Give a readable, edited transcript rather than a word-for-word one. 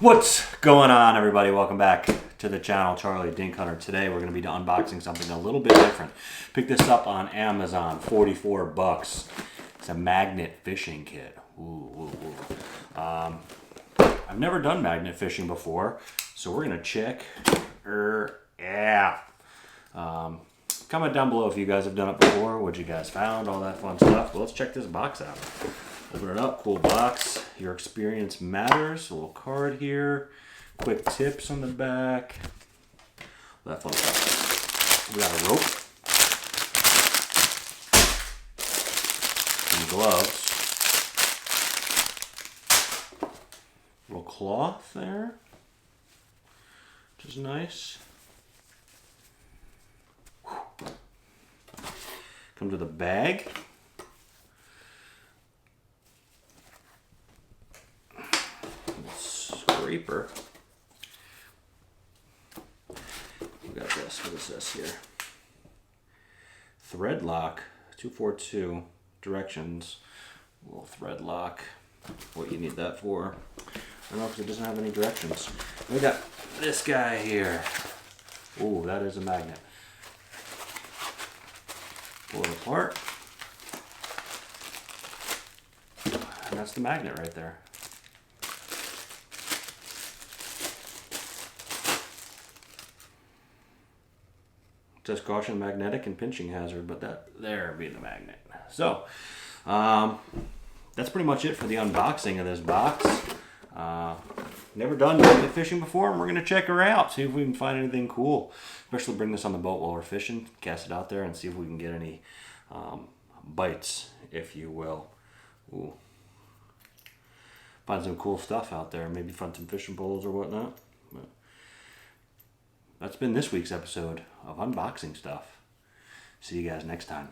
What's going on, everybody? Welcome back to the channel. Charlie Dink Hunter. Today we're going to be unboxing something a little bit different. Picked this up on Amazon, 44 bucks. It's a magnet fishing kit. I've never done magnet fishing before, so we're going to check her out. Comment down below if you guys have done it before, what you guys found, all that fun stuff. Well, let's check this box out. Open it up, cool box. Your experience matters. A little card here. Quick tips on the back. All that fun stuff. We got a rope. Some gloves. A little cloth there, which is nice. Come to the bag. Scraper. We got this. What is this here? Thread lock. 242 directions. A little thread lock. What you need that for? I don't know, because it doesn't have any directions. We got this guy here. Ooh, that is a magnet. Pull it apart. And that's the magnet right there. It says caution, magnetic and pinching hazard, but that there be the magnet. So, that's pretty much it for the unboxing of this box. Never done magnet fishing before, and we're going to check her out, see if we can find anything cool. Especially bring this on the boat while we're fishing, cast it out there, and see if we can get any bites, if you will. Ooh. Find some cool stuff out there, maybe find some fishing poles or whatnot. But that's been this week's episode of unboxing stuff. See you guys next time.